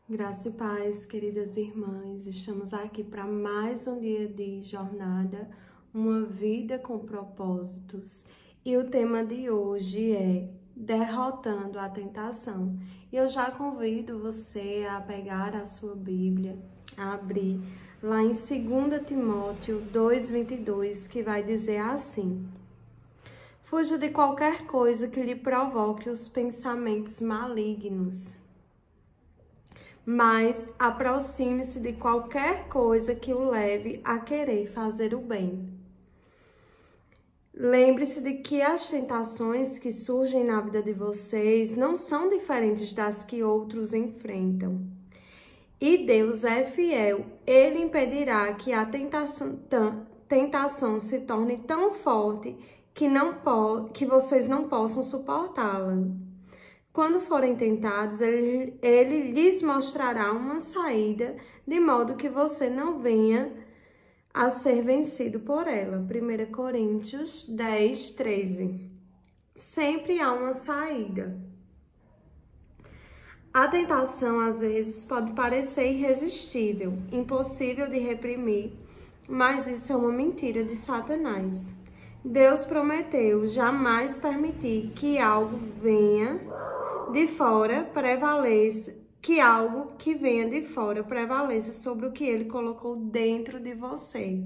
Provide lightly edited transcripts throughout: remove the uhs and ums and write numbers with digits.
Graça e paz, queridas irmãs, estamos aqui para mais um dia de jornada, uma vida com propósitos. E o tema de hoje é derrotando a tentação. E eu já convido você a pegar a sua Bíblia, a abrir lá em 2 Timóteo 2:22, que vai dizer assim: fuja de qualquer coisa que lhe provoque os pensamentos malignos, mas aproxime-se de qualquer coisa que o leve a querer fazer o bem. Lembre-se de que as tentações que surgem na vida de vocês não são diferentes das que outros enfrentam. E Deus é fiel, Ele impedirá que a tentação se torne tão forte que vocês não possam suportá-la. Quando forem tentados, ele lhes mostrará uma saída, de modo que você não venha a ser vencido por ela. 1 Coríntios 10:13. Sempre há uma saída. A tentação, às vezes, pode parecer irresistível, impossível de reprimir, mas isso é uma mentira de Satanás. Deus prometeu jamais permitir que algo venha de fora prevaleça, que algo que venha de fora prevaleça sobre o que Ele colocou dentro de você.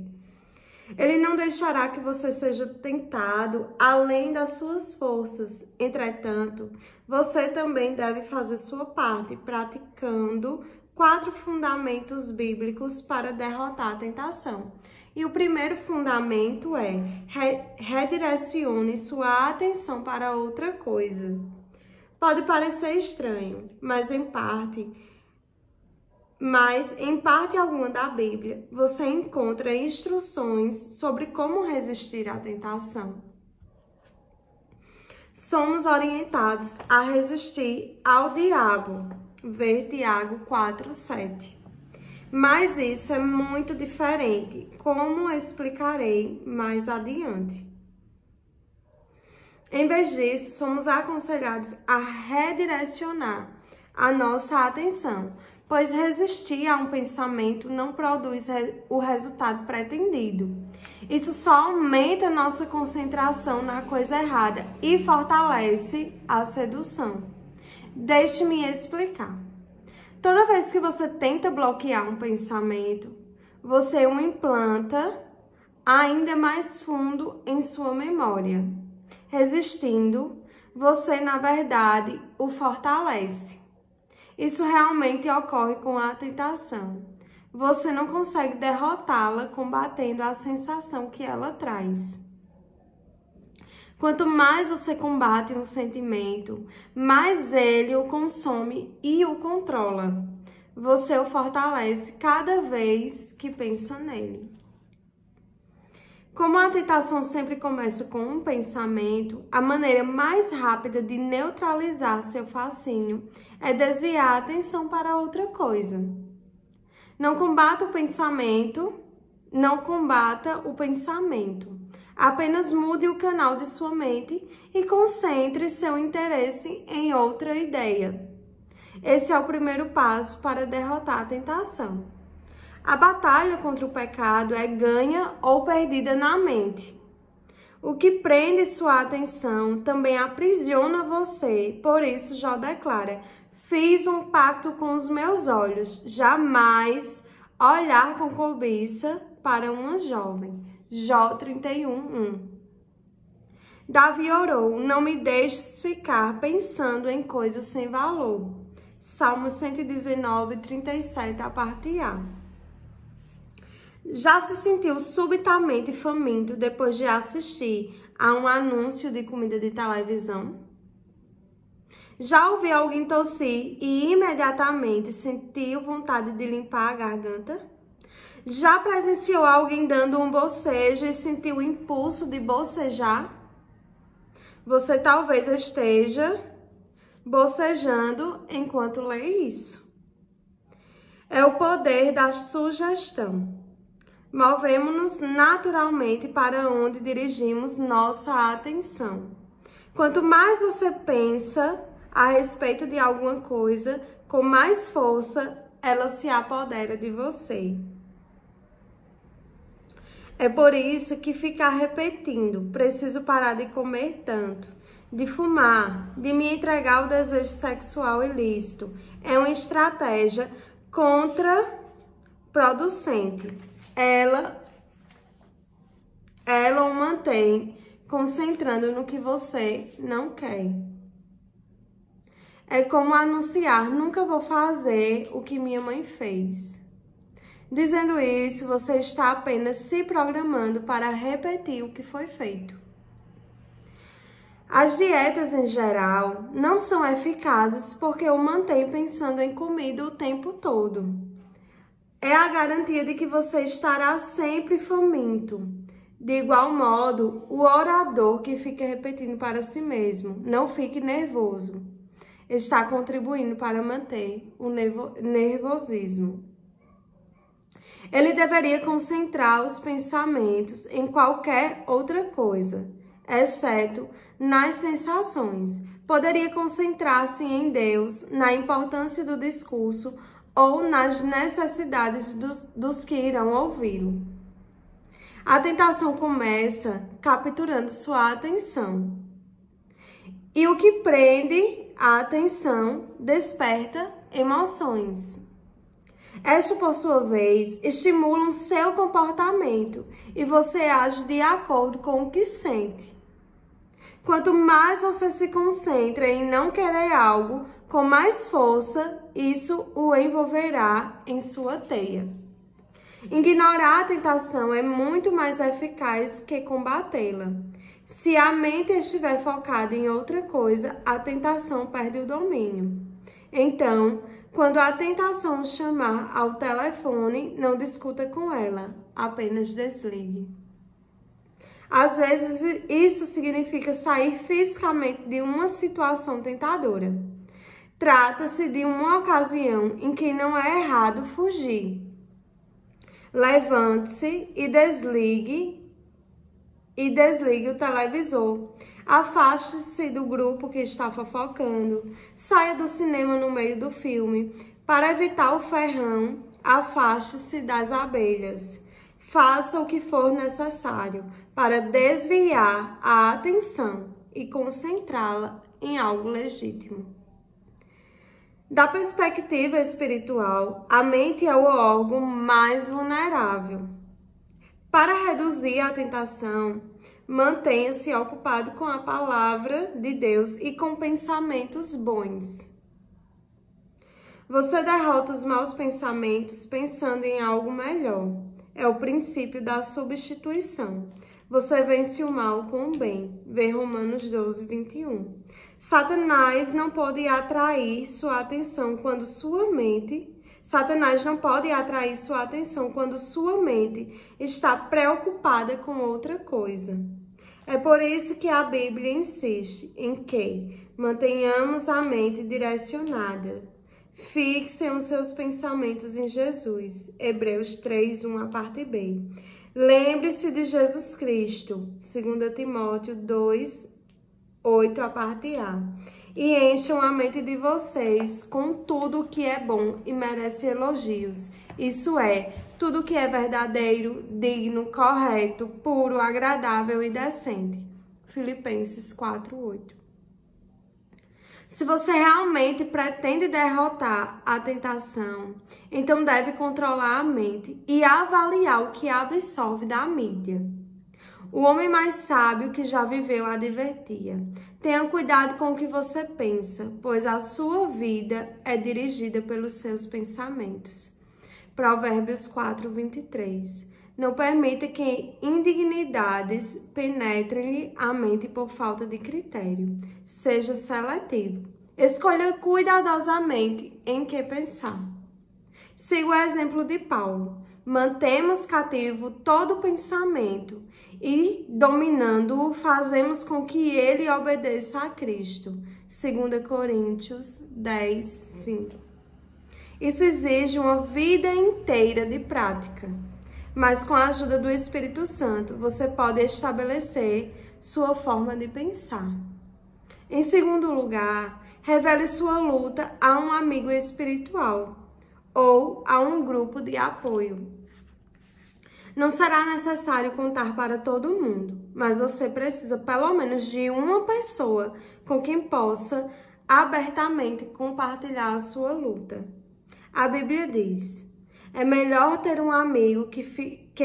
Ele não deixará que você seja tentado além das suas forças. Entretanto, você também deve fazer sua parte, praticando 4 fundamentos bíblicos para derrotar a tentação. E o primeiro fundamento é redirecione sua atenção para outra coisa. Pode parecer estranho, mas em parte alguma da Bíblia, você encontra instruções sobre como resistir à tentação. Somos orientados a resistir ao diabo, ver Tiago 4:7. Mas isso é muito diferente, como explicarei mais adiante. Em vez disso, somos aconselhados a redirecionar a nossa atenção, pois resistir a um pensamento não produz o resultado pretendido. Isso só aumenta nossa concentração na coisa errada e fortalece a sedução. Deixe-me explicar. Toda vez que você tenta bloquear um pensamento, você o implanta ainda mais fundo em sua memória. Resistindo, você, na verdade, o fortalece. Isso realmente ocorre com a tentação. Você não consegue derrotá-la combatendo a sensação que ela traz. Quanto mais você combate um sentimento, mais ele o consome e o controla. Você o fortalece cada vez que pensa nele. Como a tentação sempre começa com um pensamento, a maneira mais rápida de neutralizar seu fascínio é desviar a atenção para outra coisa. Não combata o pensamento. Apenas mude o canal de sua mente e concentre seu interesse em outra ideia. Esse é o primeiro passo para derrotar a tentação. A batalha contra o pecado é ganha ou perdida na mente. O que prende sua atenção também aprisiona você, por isso Jó declara: fiz um pacto com os meus olhos, jamais olhar com cobiça para uma jovem. Jó 31:1. Davi orou: não me deixes ficar pensando em coisas sem valor. Salmo 119:37, a parte A. Já se sentiu subitamente faminto depois de assistir a um anúncio de comida de televisão? Já ouviu alguém tossir e imediatamente sentiu vontade de limpar a garganta? Já presenciou alguém dando um bocejo e sentiu o impulso de bocejar? Você talvez esteja bocejando enquanto lê isso. É o poder da sugestão. Movemos-nos naturalmente para onde dirigimos nossa atenção. Quanto mais você pensa a respeito de alguma coisa, com mais força ela se apodera de você. É por isso que ficar repetindo, preciso parar de comer tanto, de fumar, de me entregar ao desejo sexual ilícito, é uma estratégia contraproducente. Ela o mantém concentrando no que você não quer. É como anunciar, nunca vou fazer o que minha mãe fez. Dizendo isso, você está apenas se programando para repetir o que foi feito. As dietas, em geral, não são eficazes porque o mantém pensando em comida o tempo todo. É a garantia de que você estará sempre faminto. De igual modo, o orador que fica repetindo para si mesmo, não fique nervoso, está contribuindo para manter o nervosismo. Ele deveria concentrar os pensamentos em qualquer outra coisa, exceto nas sensações. Poderia concentrar-se em Deus, na importância do discurso ou nas necessidades dos que irão ouvi-lo. A tentação começa capturando sua atenção. E o que prende a atenção desperta emoções. Estas, por sua vez, estimulam seu comportamento e você age de acordo com o que sente. Quanto mais você se concentra em não querer algo, com mais força, isso o envolverá em sua teia. Ignorar a tentação é muito mais eficaz que combatê-la. Se a mente estiver focada em outra coisa, a tentação perde o domínio. Então, quando a tentação chamar ao telefone, não discuta com ela, apenas desligue. Às vezes, isso significa sair fisicamente de uma situação tentadora. Trata-se de uma ocasião em que não é errado fugir. Levante-se e desligue o televisor. Afaste-se do grupo que está fofocando. Saia do cinema no meio do filme. Para evitar o ferrão, afaste-se das abelhas. Faça o que for necessário para desviar a atenção e concentrá-la em algo legítimo. Da perspectiva espiritual, a mente é o órgão mais vulnerável. Para reduzir a tentação, mantenha-se ocupado com a palavra de Deus e com pensamentos bons. Você derrota os maus pensamentos pensando em algo melhor. É o princípio da substituição. Você vence o mal com o bem. Vê Romanos 12, 21. Satanás não pode atrair sua atenção quando sua mente está preocupada com outra coisa. É por isso que a Bíblia insiste em que mantenhamos a mente direcionada. Fixem os seus pensamentos em Jesus. Hebreus 3, 1, a parte B. Lembre-se de Jesus Cristo. 2 Timóteo 2, 8, a parte A. E encham a mente de vocês com tudo o que é bom e merece elogios. Isso é, tudo que é verdadeiro, digno, correto, puro, agradável e decente. Filipenses 4, 8. Se você realmente pretende derrotar a tentação, então deve controlar a mente e avaliar o que absorve da mídia. O homem mais sábio que já viveu advertia: tenha cuidado com o que você pensa, pois a sua vida é dirigida pelos seus pensamentos. Provérbios 4, 23. Não permita que indignidades penetrem-lhe a mente por falta de critério. Seja seletivo. Escolha cuidadosamente em que pensar. Siga o exemplo de Paulo. Mantemos cativo todo pensamento e, dominando-o, fazemos com que ele obedeça a Cristo. 2 Coríntios 10, 5. Isso exige uma vida inteira de prática. Mas com a ajuda do Espírito Santo, você pode estabelecer sua forma de pensar. Em segundo lugar, Revele sua luta a um amigo espiritual ou a um grupo de apoio. Não será necessário contar para todo mundo, mas você precisa pelo menos de uma pessoa com quem possa abertamente compartilhar a sua luta. A Bíblia diz: é melhor ter um amigo que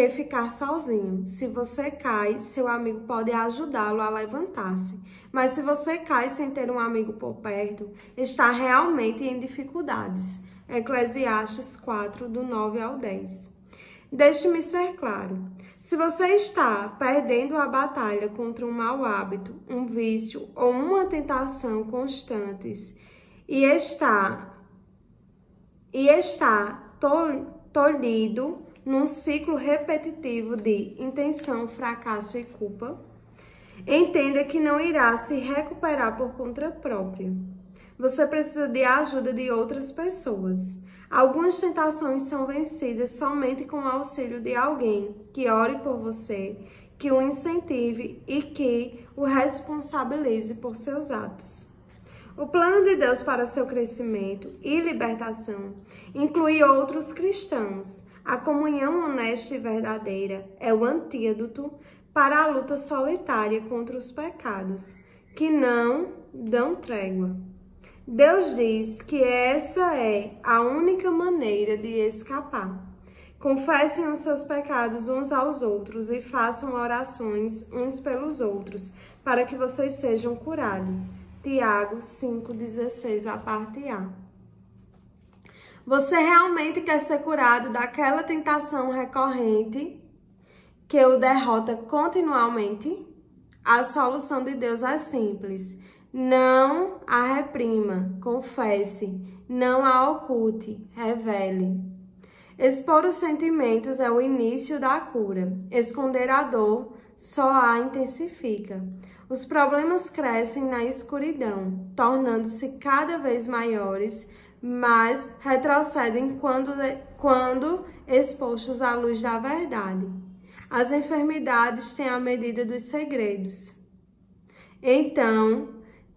ficar sozinho. Se você cai, seu amigo pode ajudá-lo a levantar-se. Mas se você cai sem ter um amigo por perto, está realmente em dificuldades. Eclesiastes 4, do 9 ao 10. Deixe-me ser claro. Se você está perdendo a batalha contra um mau hábito, um vício ou uma tentação constantes e está tolhido num ciclo repetitivo de intenção, fracasso e culpa, entenda que não irá se recuperar por conta própria. Você precisa de ajuda de outras pessoas. Algumas tentações são vencidas somente com o auxílio de alguém que ore por você, que o incentive e que o responsabilize por seus atos. O plano de Deus para seu crescimento e libertação inclui outros cristãos. A comunhão honesta e verdadeira é o antídoto para a luta solitária contra os pecados, que não dão trégua. Deus diz que essa é a única maneira de escapar. Confessem os seus pecados uns aos outros e façam orações uns pelos outros, para que vocês sejam curados. Tiago 5,16, a parte A. Você realmente quer ser curado daquela tentação recorrente que o derrota continuamente? A solução de Deus é simples. Não a reprima, confesse, não a oculte, revele. Expor os sentimentos é o início da cura. Esconder a dor só a intensifica. Os problemas crescem na escuridão, tornando-se cada vez maiores, mas retrocedem quando expostos à luz da verdade. As enfermidades têm a medida dos segredos. Então,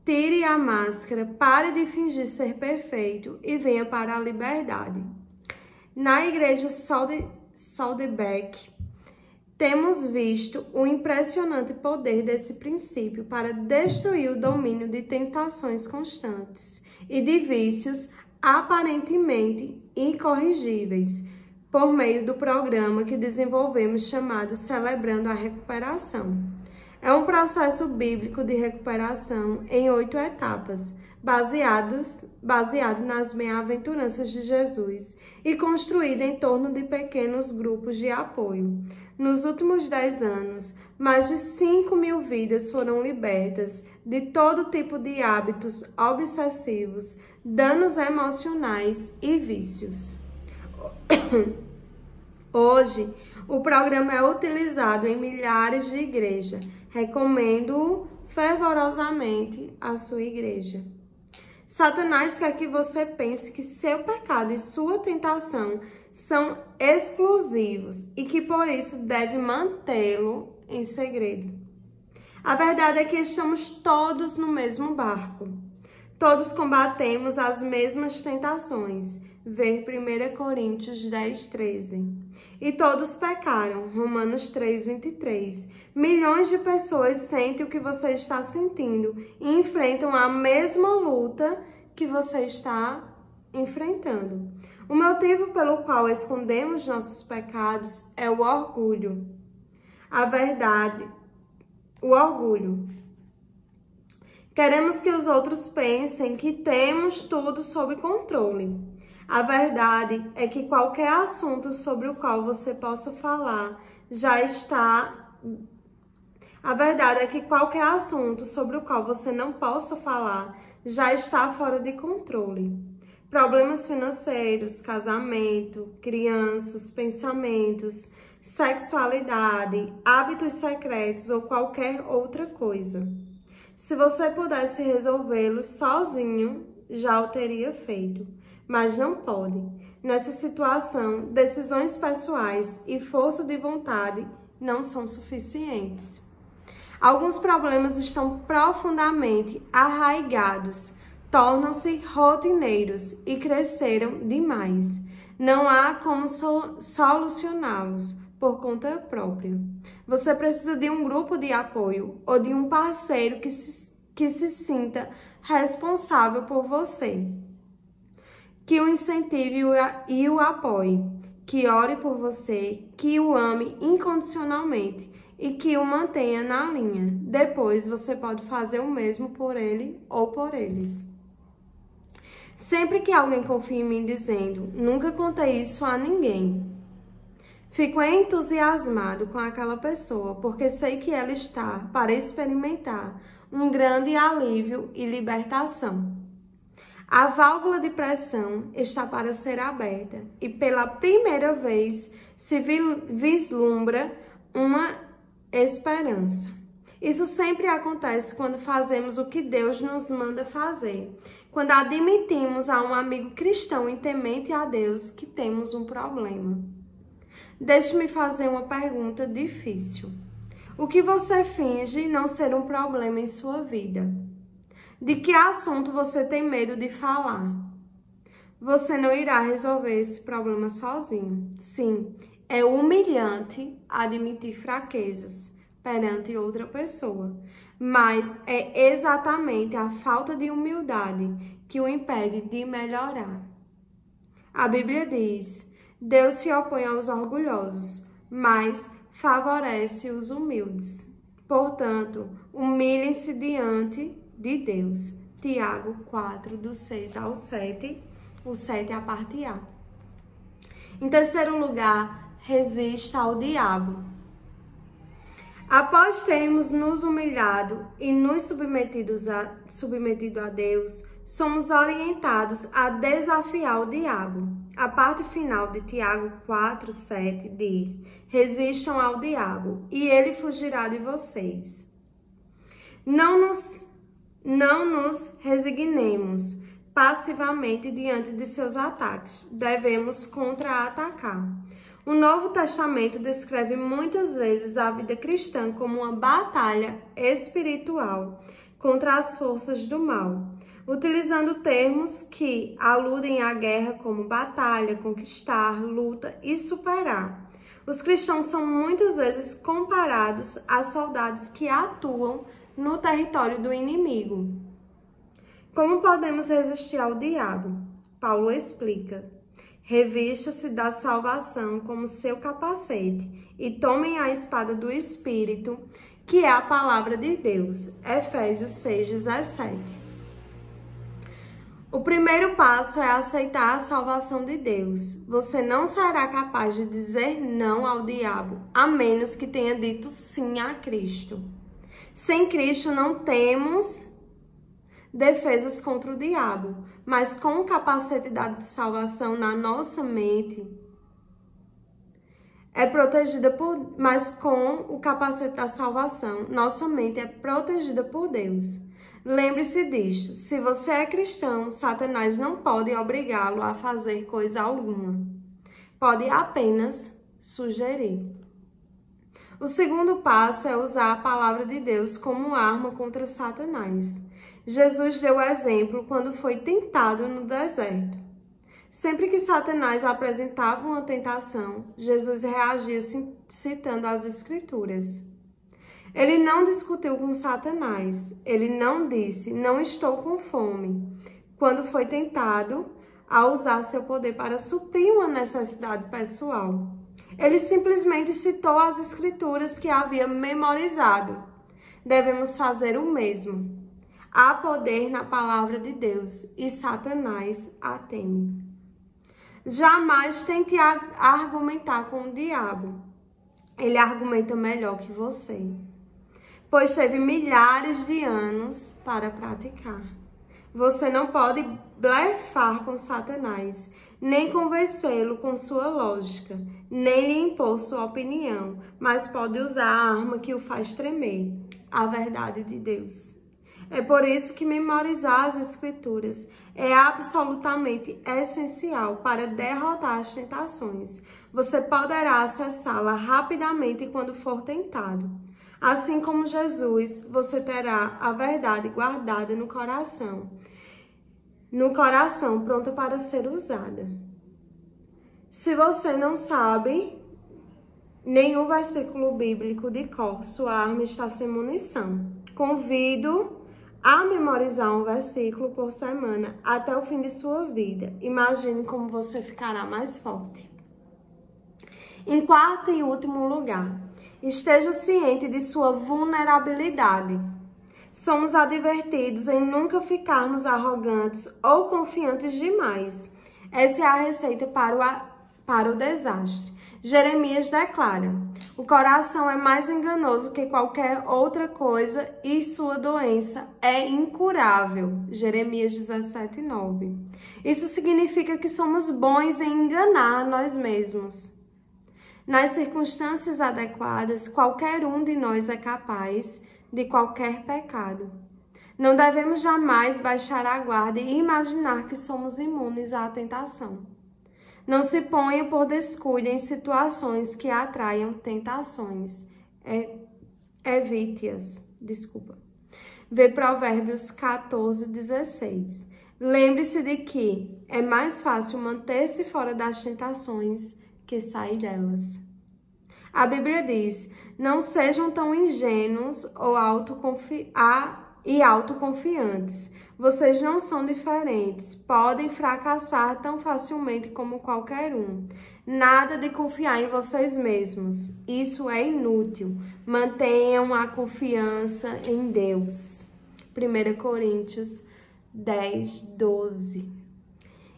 tire a máscara, pare de fingir ser perfeito e venha para a liberdade. Na igreja Soldebeck, temos visto o impressionante poder desse princípio para destruir o domínio de tentações constantes e de vícios aparentemente incorrigíveis, por meio do programa que desenvolvemos chamado Celebrando a Recuperação. É um processo bíblico de recuperação em 8 etapas, baseado nas bem-aventuranças de Jesus e construído em torno de pequenos grupos de apoio. Nos últimos 10 anos, mais de 5.000 vidas foram libertas de todo tipo de hábitos obsessivos, danos emocionais e vícios. Hoje, o programa é utilizado em milhares de igrejas. Recomendo-o fervorosamente à sua igreja. Satanás quer que você pense que seu pecado e sua tentação são exclusivos e que por isso deve mantê-lo em segredo. A verdade é que estamos todos no mesmo barco. Todos combatemos as mesmas tentações. Ver 1 Coríntios 10:13. E todos pecaram. Romanos 3:23. Milhões de pessoas sentem o que você está sentindo e enfrentam a mesma luta que você está enfrentando. O motivo pelo qual escondemos nossos pecados é o orgulho. A verdade, o orgulho. Queremos que os outros pensem que temos tudo sob controle. A verdade é que qualquer assunto sobre o qual você possa falar A verdade é que qualquer assunto sobre o qual você não possa falar já está fora de controle. Problemas financeiros, casamento, crianças, pensamentos, sexualidade, hábitos secretos ou qualquer outra coisa. Se você pudesse resolvê-los sozinho, já o teria feito. Mas não pode. Nessa situação, decisões pessoais e força de vontade não são suficientes. Alguns problemas estão profundamente arraigados, tornam-se rotineiros e cresceram demais. Não há como solucioná-los por conta própria. Você precisa de um grupo de apoio ou de um parceiro que se sinta responsável por você, que o incentive e o apoie, que ore por você, que o ame incondicionalmente e que o mantenha na linha. Depois você pode fazer o mesmo por ele ou por eles. Sempre que alguém confia em mim dizendo, nunca contei isso a ninguém, fico entusiasmado com aquela pessoa, porque sei que ela está para experimentar um grande alívio e libertação. A válvula de pressão está para ser aberta e pela primeira vez se vislumbra uma esperança. Isso sempre acontece quando fazemos o que Deus nos manda fazer. Quando admitimos a um amigo cristão e temente a Deus que temos um problema. Deixe-me fazer uma pergunta difícil. O que você finge não ser um problema em sua vida? De que assunto você tem medo de falar? Você não irá resolver esse problema sozinho. Sim, é humilhante admitir fraquezas perante outra pessoa, mas é exatamente a falta de humildade que o impede de melhorar. A Bíblia diz: Deus se opõe aos orgulhosos, mas favorece os humildes. Portanto, humilhem-se diante de Deus. Tiago 4, do 6 ao 7, o 7 é a parte A. Em terceiro lugar, resista ao diabo. Após termos nos humilhado e nos submetido a Deus, somos orientados a desafiar o diabo. A parte final de Tiago 4, 7 diz: resistam ao diabo e ele fugirá de vocês. Não nos resignemos passivamente diante de seus ataques. Devemos contra-atacar. O Novo Testamento descreve muitas vezes a vida cristã como uma batalha espiritual contra as forças do mal, utilizando termos que aludem à guerra como batalha, conquistar, luta e superar. Os cristãos são muitas vezes comparados a soldados que atuam no território do inimigo. Como podemos resistir ao diabo? Paulo explica: revista-se da salvação como seu capacete e tomem a espada do Espírito, que é a palavra de Deus. Efésios 6:17. O primeiro passo é aceitar a salvação de Deus. Você não será capaz de dizer não ao diabo, a menos que tenha dito sim a Cristo. Sem Cristo não temos defesas contra o diabo, mas com o capacete da salvação na nossa mente, mas com o capacete da salvação, nossa mente é protegida por Deus. Lembre-se disto: se você é cristão, Satanás não pode obrigá-lo a fazer coisa alguma. Pode apenas sugerir. O segundo passo é usar a palavra de Deus como arma contra Satanás. Jesus deu o exemplo quando foi tentado no deserto. Sempre que Satanás apresentava uma tentação, Jesus reagia citando as Escrituras. Ele não discutiu com Satanás. Ele não disse, não estou com fome, quando foi tentado a usar seu poder para suprir uma necessidade pessoal. Ele simplesmente citou as Escrituras que havia memorizado. Devemos fazer o mesmo. Há poder na palavra de Deus e Satanás a teme. Jamais tente argumentar com o diabo. Ele argumenta melhor que você, pois teve milhares de anos para praticar. Você não pode blefar com Satanás, nem convencê-lo com sua lógica, nem lhe impor sua opinião, mas pode usar a arma que o faz tremer, a verdade de Deus. É por isso que memorizar as Escrituras é absolutamente essencial para derrotar as tentações. Você poderá acessá-la rapidamente quando for tentado. Assim como Jesus, você terá a verdade guardada no coração no coração, pronta para ser usada. Se você não sabe nenhum versículo bíblico de cor, sua arma está sem munição. Convido a memorizar um versículo por semana até o fim de sua vida. Imagine como você ficará mais forte. Em quarto e último lugar, esteja ciente de sua vulnerabilidade. Somos advertidos em nunca ficarmos arrogantes ou confiantes demais. Essa é a receita para o desastre. Jeremias declara: o coração é mais enganoso que qualquer outra coisa e sua doença é incurável. Jeremias 17:9. Isso significa que somos bons em enganar nós mesmos. Nas circunstâncias adequadas, qualquer um de nós é capaz de qualquer pecado. Não devemos jamais baixar a guarda e imaginar que somos imunes à tentação. Não se ponha por descuido em situações que atraiam tentações. Evite-as. Vê Provérbios 14:16. Lembre-se de que é mais fácil manter-se fora das tentações que sair delas. A Bíblia diz: não sejam tão ingênuos ou autoconfiantes. Vocês não são diferentes, podem fracassar tão facilmente como qualquer um. Nada de confiar em vocês mesmos, isso é inútil. Mantenham a confiança em Deus. 1 Coríntios 10:12.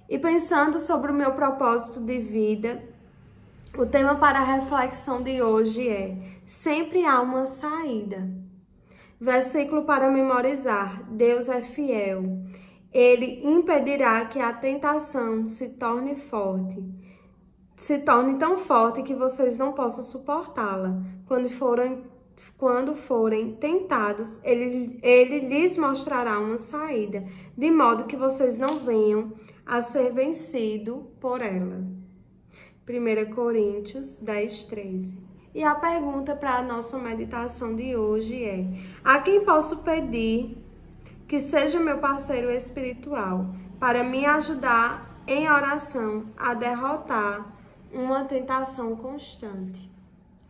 E pensando sobre o meu propósito de vida, o tema para a reflexão de hoje é: sempre há uma saída. Versículo para memorizar: Deus é fiel. Ele impedirá que a tentação se torne tão forte que vocês não possam suportá-la. Quando forem tentados, ele lhes mostrará uma saída, de modo que vocês não venham a ser vencidos por ela. 1 Coríntios 10:13. E a pergunta para a nossa meditação de hoje é: a quem posso pedir que seja meu parceiro espiritual para me ajudar em oração a derrotar uma tentação constante?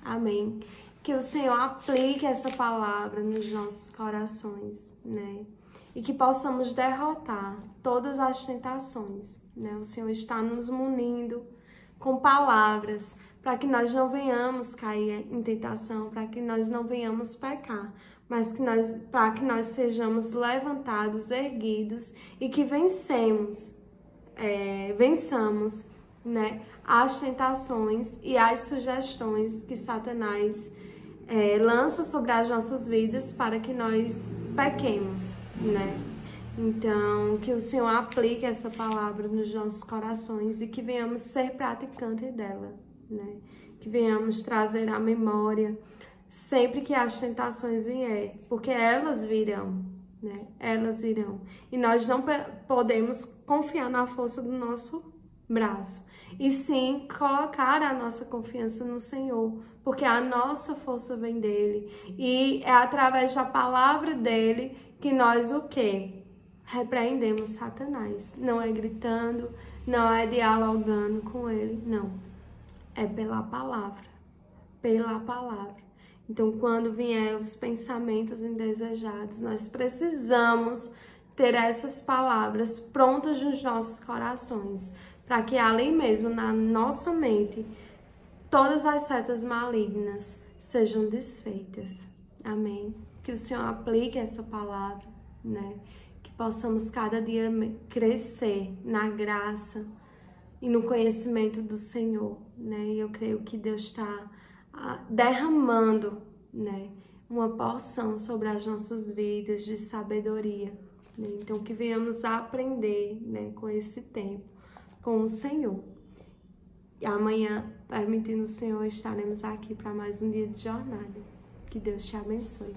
Amém. Que o Senhor aplique essa palavra nos nossos corações, né? E que possamos derrotar todas as tentações, né? O Senhor está nos munindo com palavras para que nós não venhamos cair em tentação, para que nós não venhamos pecar, mas para que nós sejamos levantados, erguidos e que vençamos, né, as tentações e as sugestões que Satanás lança sobre as nossas vidas para que nós pequemos, né? Então, que o Senhor aplique essa palavra nos nossos corações e que venhamos ser praticantes dela, né? Que venhamos trazer à memória sempre que as tentações vier, porque elas virão, né? Elas virão. E nós não podemos confiar na força do nosso braço, e sim colocar a nossa confiança no Senhor, porque a nossa força vem dele, e é através da palavra dele que nós o quê? Repreendemos Satanás. Não é gritando, não é dialogando com ele, não. É pela palavra, pela palavra. Então, quando vier os pensamentos indesejados, nós precisamos ter essas palavras prontas nos nossos corações, para que ali mesmo, na nossa mente, todas as setas malignas sejam desfeitas. Amém? Que o Senhor aplique essa palavra, né? Que possamos cada dia crescer na graça e no conhecimento do Senhor, né? E eu creio que Deus está derramando, né, uma porção sobre as nossas vidas de sabedoria, né? Então, que venhamos a aprender, né, com esse tempo, com o Senhor. E amanhã, permitindo o Senhor, estaremos aqui para mais um dia de jornada. Que Deus te abençoe.